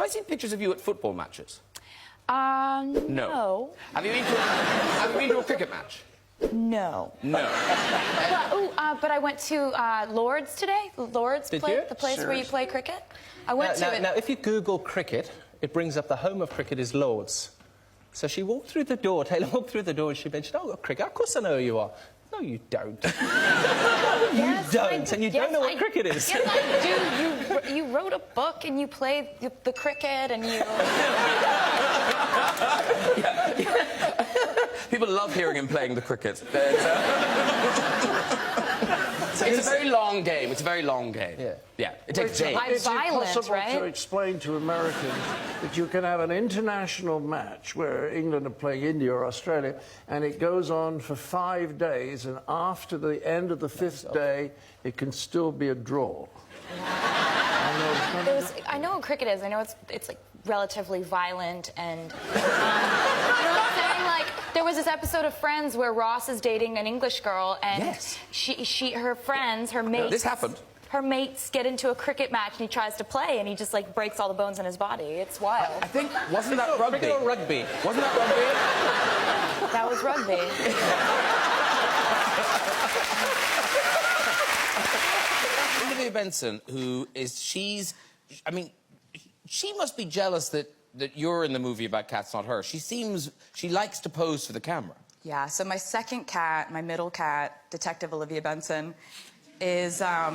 I seen pictures of you at football matches? No. Have you been to a cricket match? No. No. But I went to Lord's today. Lord's Did you? the place where you play cricket. I went to it. Now, if you Google cricket, it brings up the home of cricket is Lord's. So she walked through the door, Taylor walked through the door, and she mentioned, "Oh, cricket, of course I know who you are." No, you don't. Yes, you don't, and you don't know what cricket is. Yes, I do. You wrote a book and you played the cricket and you... People love hearing him playing the cricket. It's a very long game. It's a very long game. Yeah. Yeah. It takes days. Is it Violent, possible right? to explain to Americans that you can have an international match where England are playing India or Australia, and it goes on for 5 days, and after the end of the 5th day, it can still be a draw? I know what cricket is. I know it's like relatively violent and... you know what I'm saying? Like, there was this episode of Friends where Ross is dating an English girl and Yes. her friends, her mates... This happened. Her mates get into a cricket match and he tries to play and he just like breaks all the bones in his body. It's wild. I think, wasn't that rugby? Cricket or rugby? Wasn't that rugby? That was rugby. Olivia Benson, I mean, she must be jealous that you're in the movie about cats, not her. She likes to pose for the camera. Yeah, so my second cat, my middle cat, Detective Olivia Benson, is a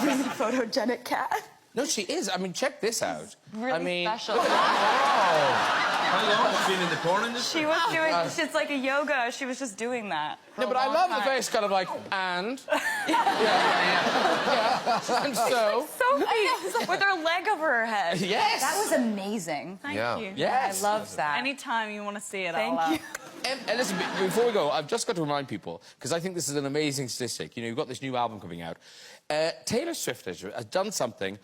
really photogenic cat. No, she is. I mean, check this out. Really I mean, special. How long has she been in the porn industry? She was doing, it's like a yoga, she was just doing that. No, but I love the face kind of like, and? Yeah. And so? So cute, with her leg over her head. Yes. That was amazing. Thank you. Yes. I loved that. Anytime you want to see it, Thank I'll you. And listen, before we go, I've just got to remind people, because I think this is an amazing statistic. You know, you've got this new album coming out. Taylor Swift has done something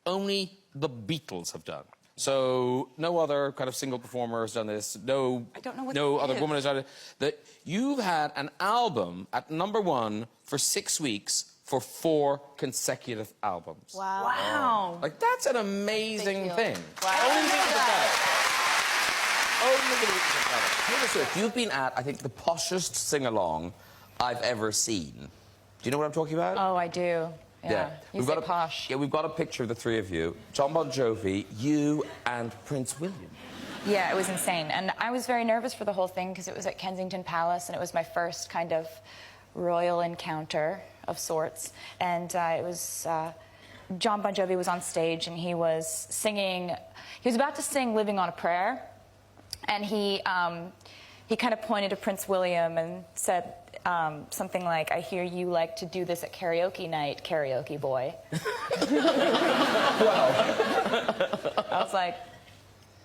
only the Beatles have done. So no other kind of single performer has done this. No, I don't know what no that other is. woman has done it. That you've had an album at #1 for 6 weeks for 4 consecutive albums. Wow. Wow. Like, that's an amazing Thank you. thing. Wow. Only the Beatles have done it. Only the Beatles have done it. Taylor Swift, you've been at, I think, the poshest sing-along I've ever seen. Do you know what I'm talking about? Oh, I do. Yeah. You We've say got posh. Yeah, we've got a picture of the 3 of you. John Bon Jovi, you and Prince William. Yeah, it was insane. And I was very nervous for the whole thing because it was at Kensington Palace and it was my first kind of royal encounter of sorts. And it was... John Bon Jovi was on stage and he was singing... He was about to sing Living on a Prayer. And he kind of pointed to Prince William and said something like, "I hear you like to do this at karaoke night, karaoke boy." Wow. I was like,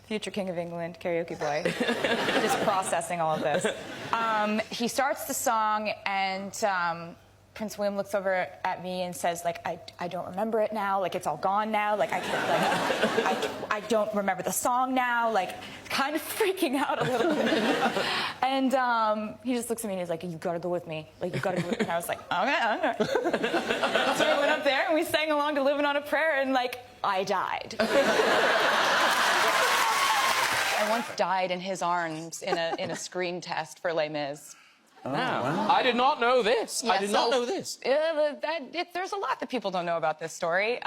future King of England, karaoke boy. Just processing all of this. He starts the song and Prince William looks over at me and says, like, I don't remember it now, like, it's all gone now, like, I can't, like, I don't remember the song now, like, kind of freaking out a little bit. And he just looks at me and he's like, "You gotta go with me, like, you gotta go with me." And I was like, okay. So we went up there and we sang along to Living on a Prayer and, like, I died. I once died in his arms in a screen test for Les Mis. Oh, wow. I did not know this. Yeah, I did not know this. There's a lot that people don't know about this story.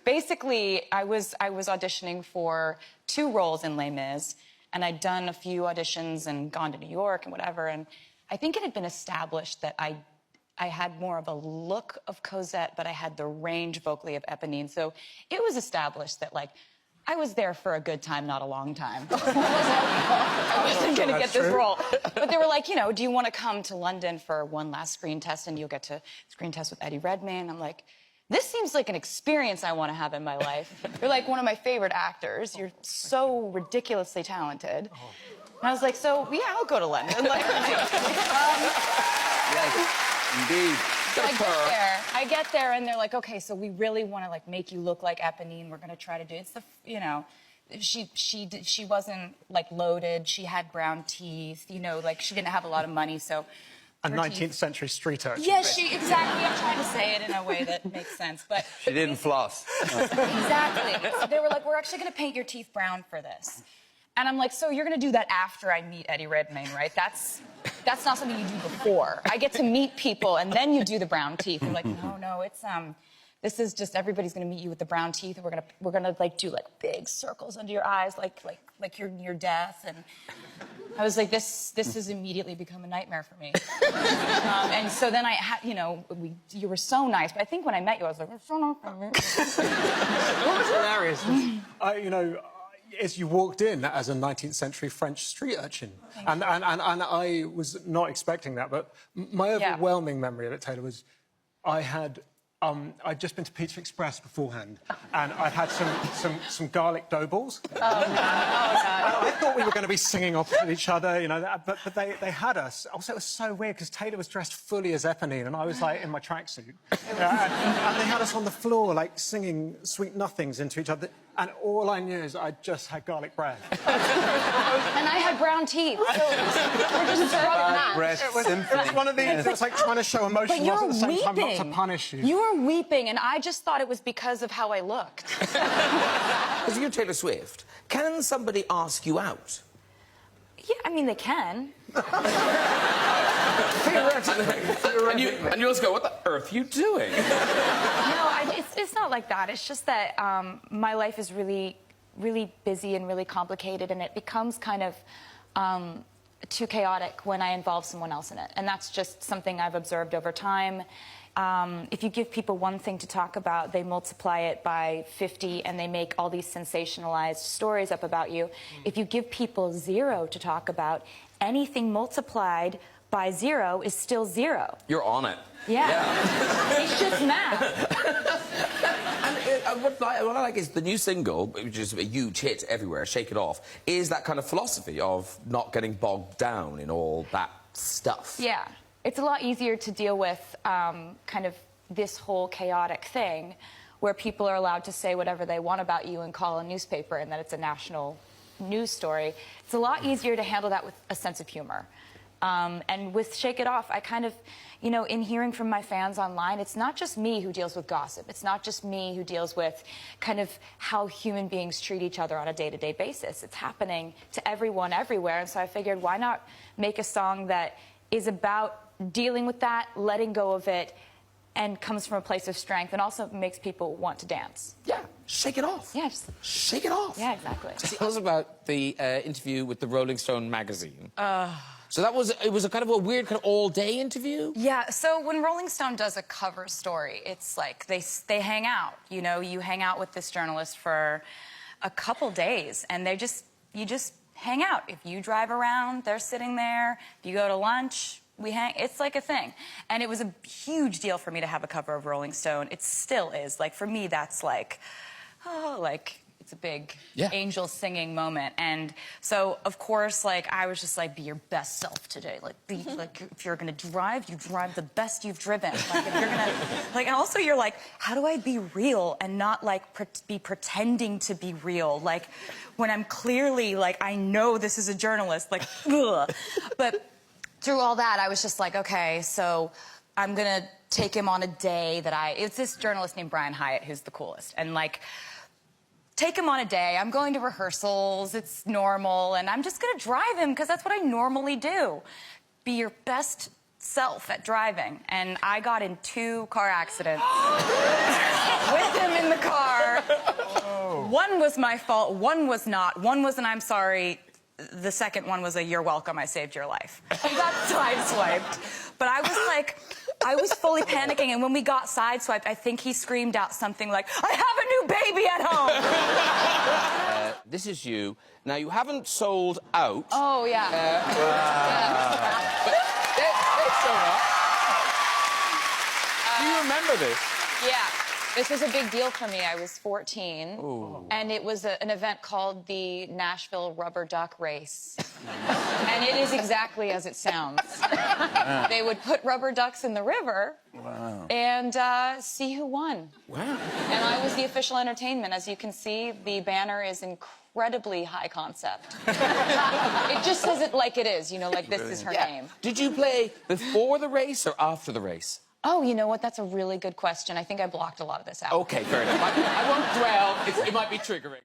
Basically, I was auditioning for 2 roles in Les Mis, and I'd done a few auditions and gone to New York and whatever, and I think it had been established that I had more of a look of Cosette, but I had the range vocally of Eponine, so it was established that, like, I was there for a good time, not a long time. I wasn't going to get this role. But they were like, you know, "Do you want to come to London for one last screen test and you'll get to screen test with Eddie Redmayne?" I'm like, this seems like an experience I want to have in my life. You're like one of my favorite actors. You're so ridiculously talented. And I was like, so, yeah, I'll go to London. Like, Yes, indeed. So I get there, and they're like, "Okay, so we really want to, like, make you look like Eponine. We're going to try to do it." It's the, you know, she wasn't, like, loaded. She had brown teeth, you know, like, she didn't have a lot of money, so a 19th century street urchin. Yes, exactly. I'm trying to say it in a way that makes sense, but She didn't floss. exactly. So they were like, "We're actually going to paint your teeth brown for this," and I'm like, "So you're going to do that after I meet Eddie Redmayne, right? That's not something you do before. I get to meet people and then you do the brown teeth." I'm like, "No, it's This is just everybody's gonna meet you with the brown teeth, and we're gonna like do like big circles under your eyes, like you're near death." And I was like, this has immediately become a nightmare for me. And so then I had, you were so nice, but I think when I met you, I was like, "You're so nice." What was hilarious was, as you walked in as a 19th century French street urchin, and I was not expecting that, but my overwhelming memory of it, Taylor, was I'd just been to Pizza Express beforehand, and I'd had some garlic dough balls. Oh, no. I thought we were going to be singing off with each other, but they had us. Also, it was so weird, because Taylor was dressed fully as Eponine, and I was, like, in my tracksuit. And they had us on the floor, like, singing Sweet Nothings into each other, and all I knew is I just had garlic bread. And I had brown teeth. So we're just it was one of these, it was like trying to show emotion, but you're at the same time not to weeping. punish you. You were weeping, and I just thought it was because of how I looked. Because you're Taylor Swift, can somebody ask you out? Yeah, I mean, they can. Theoretically. And you also go, "What the earth are you doing?" No, it's not like that. It's just that my life is really, really busy and really complicated, and it becomes kind of too chaotic when I involve someone else in it. And that's just something I've observed over time. If you give people one thing to talk about, they multiply it by 50 and they make all these sensationalized stories up about you. If you give people 0 to talk about, anything multiplied by 0 is still 0. You're on it. Yeah. It's just math. And what I like is the new single, which is a huge hit everywhere, Shake It Off, is that kind of philosophy of not getting bogged down in all that stuff. Yeah. It's a lot easier to deal with kind of this whole chaotic thing where people are allowed to say whatever they want about you and call a newspaper and that it's a national news story. It's a lot easier to handle that with a sense of humor. And with Shake It Off, I kind of, in hearing from my fans online, it's not just me who deals with gossip. It's not just me who deals with kind of how human beings treat each other on a day-to-day basis. It's happening to everyone everywhere. And so I figured, why not make a song that is about dealing with that, letting go of it, and comes from a place of strength, and also makes people want to dance. Yeah, shake it off. Yeah, just shake it off. Yeah, exactly. Tell us about the interview with the Rolling Stone magazine. So it was a kind of a weird kind of all-day interview? Yeah, so when Rolling Stone does a cover story, it's like they hang out. You hang out with this journalist for a couple days, and you just hang out. If you drive around, they're sitting there. If you go to lunch, we hang. It's like a thing. And it was a huge deal for me to have a cover of Rolling Stone. It still is. Like, for me, that's like, it's a big angel singing moment. And so, of course, I was just like, be your best self today. If you're gonna drive, you drive the best you've driven. If you're gonna, and also you're like, how do I be real and not be pretending to be real? When I'm clearly I know this is a journalist, ugh. But through all that, I was just like, okay, so I'm gonna take him on a day that it's this journalist named Brian Hyatt who's the coolest. And take him on a day. I'm going to rehearsals. It's normal. And I'm just going to drive him because that's what I normally do. Be your best self at driving. And I got in 2 car accidents with him in the car. Oh. One was my fault. One was not. One was an I'm sorry. The second one was a you're welcome, I saved your life. He got sideswiped. But I was fully panicking, and when we got sideswiped, I think he screamed out something like, I have a new baby at home! This is you. Now, you haven't sold out. Oh, yeah. But they've shown up. Do you remember this? Yeah. This was a big deal for me. I was 14, and it was an event called the Nashville Rubber Duck Race. And it is exactly as it sounds. They would put rubber ducks in the river and see who won. Wow. And I was the official entertainment. As you can see, the banner is incredibly high concept. It just says it like it is, you know, like this is her name. Did you play before the race or after the race? Oh, you know what? That's a really good question. I think I blocked a lot of this out. Okay, fair enough. I won't dwell. It might be triggering.